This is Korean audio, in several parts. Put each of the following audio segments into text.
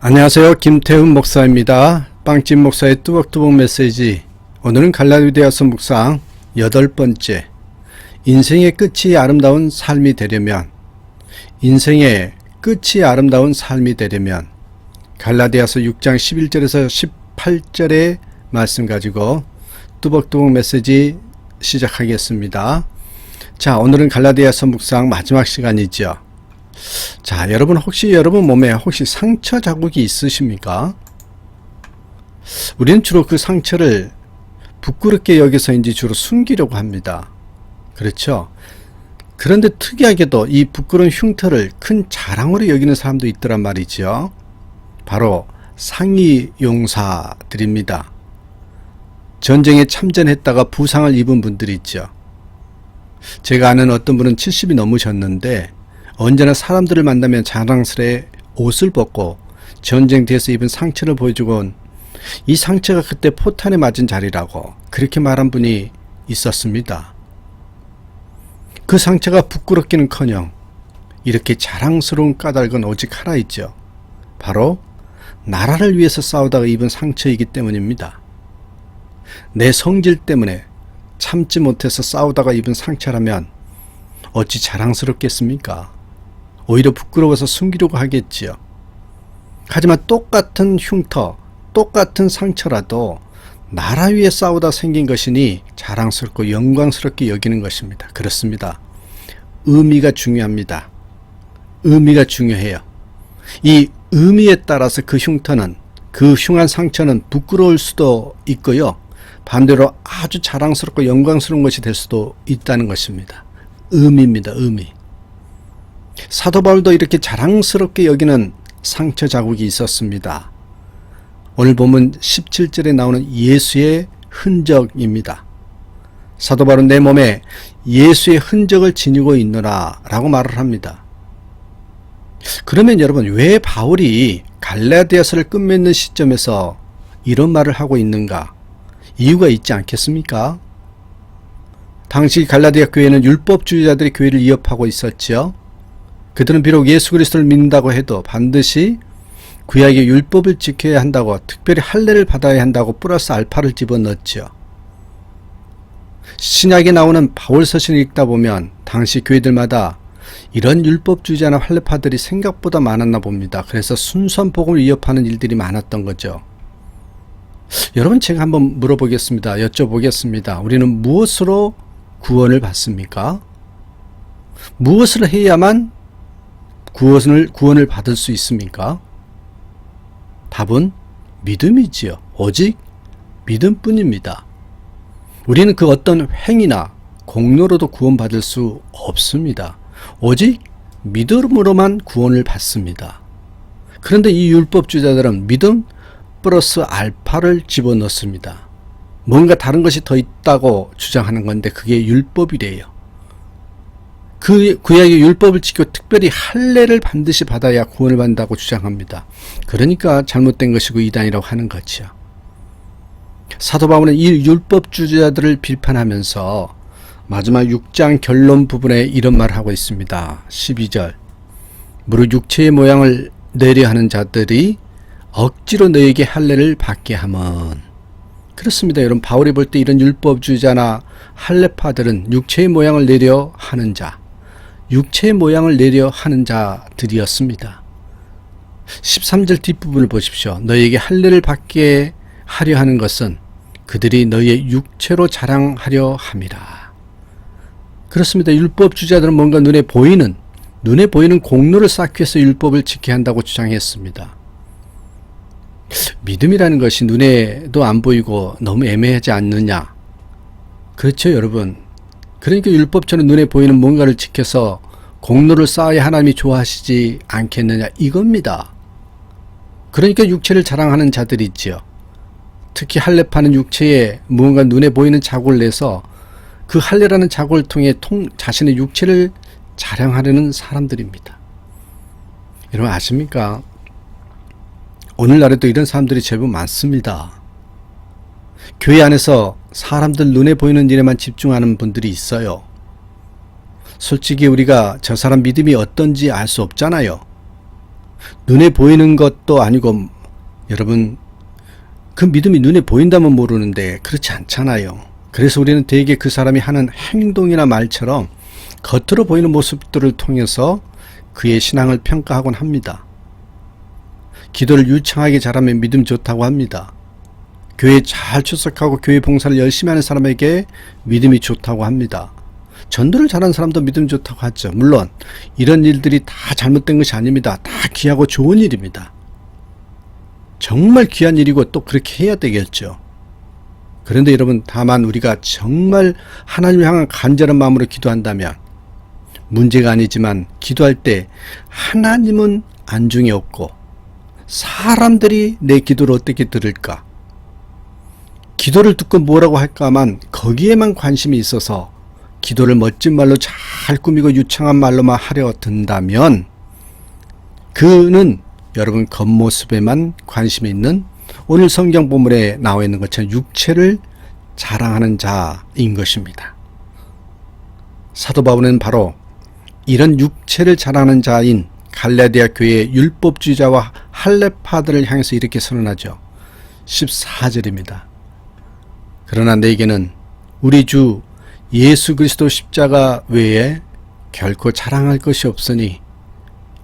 안녕하세요. 김태훈 목사입니다. 빵집 목사의 뚜벅뚜벅 메시지. 오늘은 갈라디아서 묵상 8번째. 인생의 끝이 아름다운 삶이 되려면, 인생의 끝이 아름다운 삶이 되려면, 갈라디아서 6장 11절에서 18절의 말씀 가지고 뚜벅뚜벅 메시지 시작하겠습니다. 자, 오늘은 갈라디아서 묵상 마지막 시간이죠. 자, 여러분 혹시 여러분 몸에 혹시 상처 자국이 있으십니까? 우리는 주로 그 상처를 부끄럽게 여기서인지 주로 숨기려고 합니다. 그렇죠? 그런데 특이하게도 이 부끄러운 흉터를 큰 자랑으로 여기는 사람도 있더란 말이죠. 바로 상위 용사들입니다. 전쟁에 참전했다가 부상을 입은 분들이 있죠. 제가 아는 어떤 분은 70이 넘으셨는데 언제나 사람들을 만나면 자랑스레 옷을 벗고 전쟁터에서 입은 상처를 보여주곤 이 상처가 그때 포탄에 맞은 자리라고 그렇게 말한 분이 있었습니다. 그 상처가 부끄럽기는커녕 이렇게 자랑스러운 까닭은 오직 하나 있죠. 바로 나라를 위해서 싸우다가 입은 상처이기 때문입니다. 내 성질 때문에 참지 못해서 싸우다가 입은 상처라면 어찌 자랑스럽겠습니까? 오히려 부끄러워서 숨기려고 하겠지요. 하지만 똑같은 흉터, 똑같은 상처라도 나라 위에 싸우다 생긴 것이니 자랑스럽고 영광스럽게 여기는 것입니다. 그렇습니다. 의미가 중요합니다. 의미가 중요해요. 이 의미에 따라서 그 흉터는, 그 흉한 상처는 부끄러울 수도 있고요. 반대로 아주 자랑스럽고 영광스러운 것이 될 수도 있다는 것입니다. 의미입니다. 의미. 사도 바울도 이렇게 자랑스럽게 여기는 상처 자국이 있었습니다. 오늘 보면 17절에 나오는 예수의 흔적입니다. 사도 바울은 내 몸에 예수의 흔적을 지니고 있노라 라고 말을 합니다. 그러면 여러분, 왜 바울이 갈라디아서를 끝맺는 시점에서 이런 말을 하고 있는가? 이유가 있지 않겠습니까? 당시 갈라디아 교회는 율법주의자들이 교회를 위협하고 있었죠. 그들은 비록 예수 그리스도를 믿는다고 해도 반드시 구약의 율법을 지켜야 한다고, 특별히 할례를 받아야 한다고 플러스 알파를 집어넣었죠. 신약에 나오는 바울 서신을 읽다 보면 당시 교회들마다 이런 율법주의자나 할례파들이 생각보다 많았나 봅니다. 그래서 순수한 복음을 위협하는 일들이 많았던 거죠. 여러분, 제가 한번 물어보겠습니다. 여쭤보겠습니다. 우리는 무엇으로 구원을 받습니까? 무엇을 해야만 구원을 받을 수 있습니까? 답은 믿음이지요. 오직 믿음뿐입니다. 우리는 그 어떤 행위나 공로로도 구원받을 수 없습니다. 오직 믿음으로만 구원을 받습니다. 그런데 이 율법주의자들은 믿음 플러스 알파를 집어넣습니다. 뭔가 다른 것이 더 있다고 주장하는 건데 그게 율법이래요. 그 구약의 율법을 지켜 특별히 할례를 반드시 받아야 구원을 받는다고 주장합니다. 그러니까 잘못된 것이고 이단이라고 하는 거죠. 사도 바울은 이 율법주의자들을 비판하면서 마지막 6장 결론 부분에 이런 말을 하고 있습니다. 12절. 무릇 육체의 모양을 내려 하는 자들이 억지로 너에게 할례를 받게 함은. 그렇습니다. 여러분, 바울이 볼 때 이런 율법주의자나 할례파들은 육체의 모양을 내려 하는 자, 육체의 모양을 내려 하는 자들이었습니다. 13절 뒷부분을 보십시오. 너에게 할례를 받게 하려 하는 것은 그들이 너의 육체로 자랑하려 함이라. 그렇습니다. 율법주의자들은 뭔가 눈에 보이는 공로를 쌓기 위해서 율법을 지켜야 한다고 주장했습니다. 믿음이라는 것이 눈에도 안 보이고 너무 애매하지 않느냐? 그렇죠, 여러분. 그러니까 율법처럼 눈에 보이는 뭔가를 지켜서 공로를 쌓아야 하나님이 좋아하시지 않겠느냐, 이겁니다. 그러니까 육체를 자랑하는 자들이 있지요. 특히 할례파는 육체에 무언가 눈에 보이는 자국을 내서 그 할례라는 자국을 통해 자신의 육체를 자랑하려는 사람들입니다. 여러분 아십니까? 오늘날에도 이런 사람들이 제법 많습니다. 교회 안에서 사람들 눈에 보이는 일에만 집중하는 분들이 있어요. 솔직히 우리가 저 사람 믿음이 어떤지 알 수 없잖아요. 눈에 보이는 것도 아니고, 여러분, 그 믿음이 눈에 보인다면 모르는데 그렇지 않잖아요. 그래서 우리는 대개 그 사람이 하는 행동이나 말처럼 겉으로 보이는 모습들을 통해서 그의 신앙을 평가하곤 합니다. 기도를 유창하게 잘하면 믿음 좋다고 합니다. 교회에 잘 출석하고 교회 봉사를 열심히 하는 사람에게 믿음이 좋다고 합니다. 전도를 잘하는 사람도 믿음 좋다고 하죠. 물론 이런 일들이 다 잘못된 것이 아닙니다. 다 귀하고 좋은 일입니다. 정말 귀한 일이고 또 그렇게 해야 되겠죠. 그런데 여러분, 다만 우리가 정말 하나님을 향한 간절한 마음으로 기도한다면, 문제가 아니지만 기도할 때 하나님은 안중에 없고 사람들이 내 기도를 어떻게 들을까, 기도를 듣고 뭐라고 할까만 거기에만 관심이 있어서 기도를 멋진 말로 잘 꾸미고 유창한 말로만 하려 든다면, 그는 여러분 겉모습에만 관심이 있는, 오늘 성경 본문에 나와 있는 것처럼 육체를 자랑하는 자인 것입니다. 사도 바울은 바로 이런 육체를 자랑하는 자인 갈라디아 교회의 율법주의자와 할례파들을 향해서 이렇게 선언하죠. 14절입니다. 그러나 내게는 우리 주 예수 그리스도 십자가 외에 결코 자랑할 것이 없으니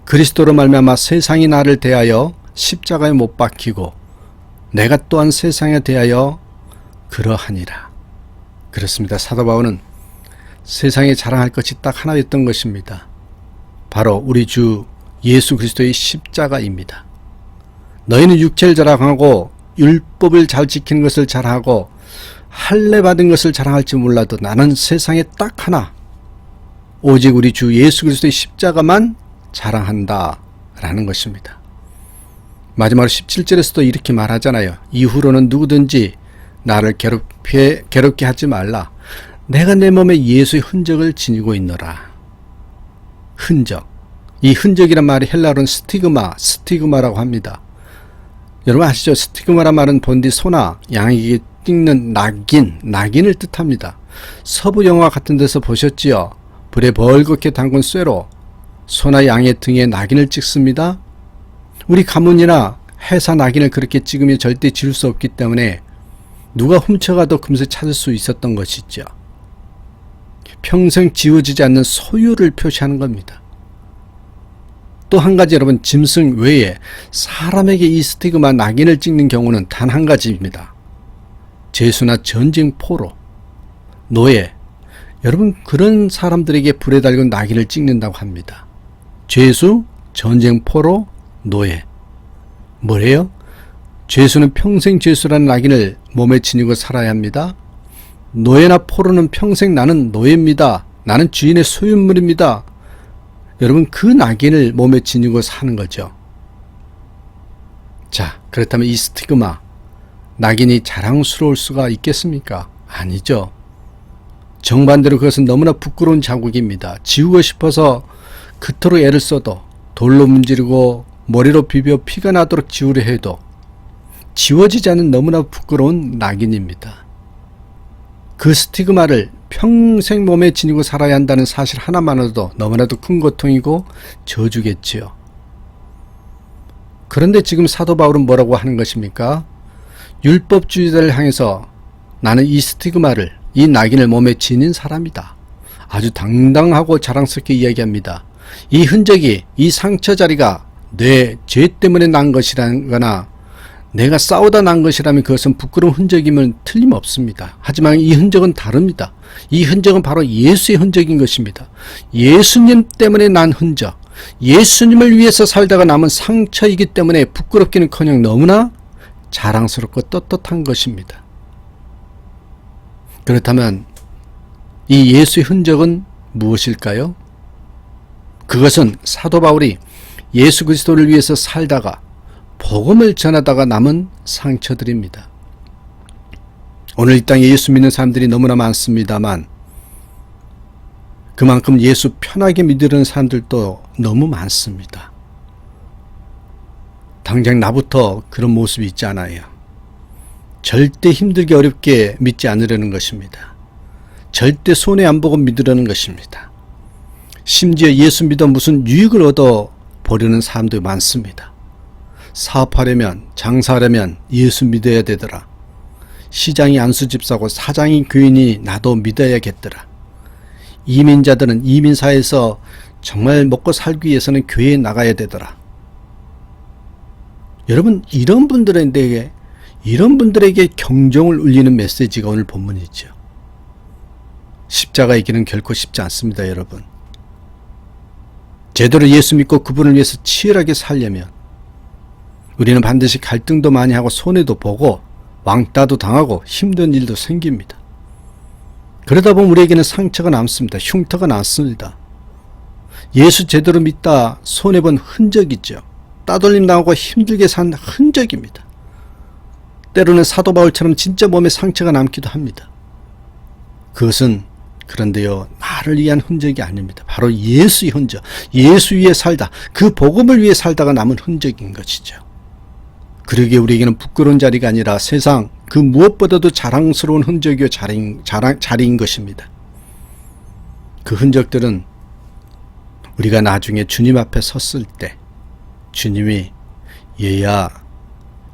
그리스도로 말미암아 세상이 나를 대하여 십자가에 못 박히고 내가 또한 세상에 대하여 그러하니라. 그렇습니다. 사도 바울은 세상에 자랑할 것이 딱 하나였던 것입니다. 바로 우리 주 예수 그리스도의 십자가입니다. 너희는 육체를 자랑하고 율법을 잘 지키는 것을 자랑하고 할례 받은 것을 자랑할지 몰라도 나는 세상에 딱 하나, 오직 우리 주 예수 그리스도의 십자가만 자랑한다 라는 것입니다. 마지막으로 17절에서도 이렇게 말하잖아요. 이후로는 누구든지 나를 괴롭게 하지 말라. 내가 내 몸에 예수의 흔적을 지니고 있노라. 흔적. 이 흔적이란 말이 헬라어로는 스티그마라고 합니다. 여러분 아시죠? 스티그마란 말은 본디 소나 양에게 찍는 낙인을 뜻합니다. 서부 영화 같은 데서 보셨지요? 불에 벌겋게 담근 쇠로 소나 양의 등에 낙인을 찍습니다. 우리 가문이나 회사 낙인을 그렇게 찍으면 절대 지울 수 없기 때문에 누가 훔쳐가도 금세 찾을 수 있었던 것이죠. 평생 지워지지 않는 소유를 표시하는 겁니다. 또 한 가지, 여러분, 짐승 외에 사람에게 이 스티그마 낙인을 찍는 경우는 단 한 가지입니다. 죄수나 전쟁 포로, 노예, 여러분 그런 사람들에게 불에 달군 낙인을 찍는다고 합니다. 죄수, 전쟁 포로, 노예. 뭐래요? 죄수는 평생 죄수라는 낙인을 몸에 지니고 살아야 합니다. 노예나 포로는 평생 나는 노예입니다. 나는 주인의 소유물입니다. 여러분 그 낙인을 몸에 지니고 사는 거죠. 자, 그렇다면 이 스티그마, 낙인이 자랑스러울 수가 있겠습니까? 아니죠. 정반대로 그것은 너무나 부끄러운 자국입니다. 지우고 싶어서 그토록 애를 써도, 돌로 문지르고 머리로 비벼 피가 나도록 지우려 해도 지워지지 않는 너무나 부끄러운 낙인입니다. 그 스티그마를 평생 몸에 지니고 살아야 한다는 사실 하나만으로도 너무나도 큰 고통이고 저주겠지요. 그런데 지금 사도 바울은 뭐라고 하는 것입니까? 율법주의자를 향해서 나는 이 스티그마를, 이 낙인을 몸에 지닌 사람이다. 아주 당당하고 자랑스럽게 이야기합니다. 이 흔적이, 이 상처 자리가 내 죄 때문에 난 것이라거나 내가 싸우다 난 것이라면 그것은 부끄러운 흔적이면 틀림없습니다. 하지만 이 흔적은 다릅니다. 이 흔적은 바로 예수의 흔적인 것입니다. 예수님 때문에 난 흔적, 예수님을 위해서 살다가 남은 상처이기 때문에 부끄럽기는커녕 너무나 자랑스럽고 떳떳한 것입니다. 그렇다면 이 예수의 흔적은 무엇일까요? 그것은 사도 바울이 예수 그리스도를 위해서 살다가 복음을 전하다가 남은 상처들입니다. 오늘 이 땅에 예수 믿는 사람들이 너무나 많습니다만 그만큼 예수 편하게 믿으려는 사람들도 너무 많습니다. 당장 나부터 그런 모습이 있지 않아요. 절대 힘들게 어렵게 믿지 않으려는 것입니다. 절대 손해 안 보고 믿으려는 것입니다. 심지어 예수 믿어 무슨 유익을 얻어 버리는 사람도 많습니다. 사업하려면, 장사하려면 예수 믿어야 되더라. 시장이 안수집사고 사장이 교인이 나도 믿어야겠더라. 이민자들은 이민사회에서 정말 먹고 살기 위해서는 교회에 나가야 되더라. 여러분, 이런 분들에게 경종을 울리는 메시지가 오늘 본문이죠. 십자가의 길은 결코 쉽지 않습니다, 여러분. 제대로 예수 믿고 그분을 위해서 치열하게 살려면 우리는 반드시 갈등도 많이 하고 손해도 보고 왕따도 당하고 힘든 일도 생깁니다. 그러다 보면 우리에게는 상처가 남습니다. 흉터가 남습니다. 예수 제대로 믿다 손해본 흔적이죠. 따돌림 당하고 힘들게 산 흔적입니다. 때로는 사도 바울처럼 진짜 몸에 상처가 남기도 합니다. 그것은 그런데요, 나를 위한 흔적이 아닙니다. 바로 예수의 흔적, 예수 위에 살다, 그 복음을 위해 살다가 남은 흔적인 것이죠. 그러기에 우리에게는 부끄러운 자리가 아니라 세상 그 무엇보다도 자랑스러운 흔적이요 자리인 것입니다. 그 흔적들은 우리가 나중에 주님 앞에 섰을 때 주님이 얘야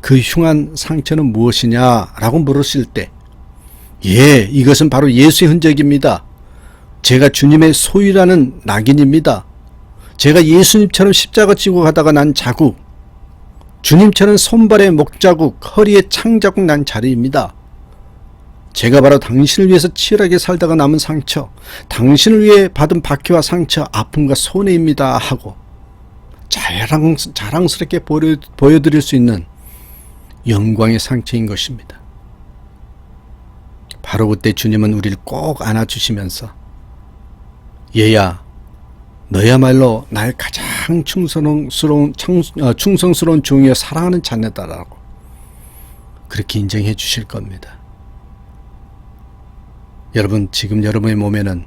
그 흉한 상처는 무엇이냐 라고 물으실 때 예, 이것은 바로 예수의 흔적입니다. 제가 주님의 소유라는 낙인입니다. 제가 예수님처럼 십자가 지고 가다가 난 자국, 주님처럼 손발에 목자국, 허리에 창자국 난 자리입니다. 제가 바로 당신을 위해서 치열하게 살다가 남은 상처, 당신을 위해 받은 박해와 상처, 아픔과 손해입니다 하고 자랑스럽게 보여드릴 수 있는 영광의 상처인 것입니다. 바로 그때 주님은 우리를 꼭 안아주시면서 얘야 너야말로 나의 가장 충성스러운 종이여 사랑하는 자녀다라고 그렇게 인정해 주실 겁니다. 여러분, 지금 여러분의 몸에는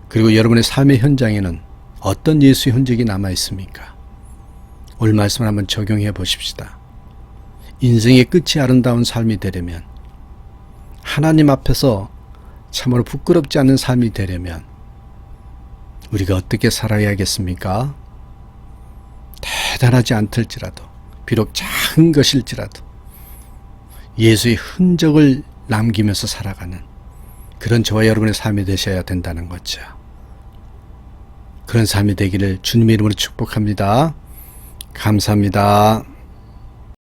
그리고 여러분의 삶의 현장에는 어떤 예수의 흔적이 남아 있습니까? 오늘 말씀을 한번 적용해 보십시다. 인생의 끝이 아름다운 삶이 되려면, 하나님 앞에서 참으로 부끄럽지 않은 삶이 되려면 우리가 어떻게 살아야겠습니까? 대단하지 않을지라도, 비록 작은 것일지라도 예수의 흔적을 남기면서 살아가는 그런 저와 여러분의 삶이 되셔야 된다는 거죠. 그런 삶이 되기를 주님의 이름으로 축복합니다. 감사합니다.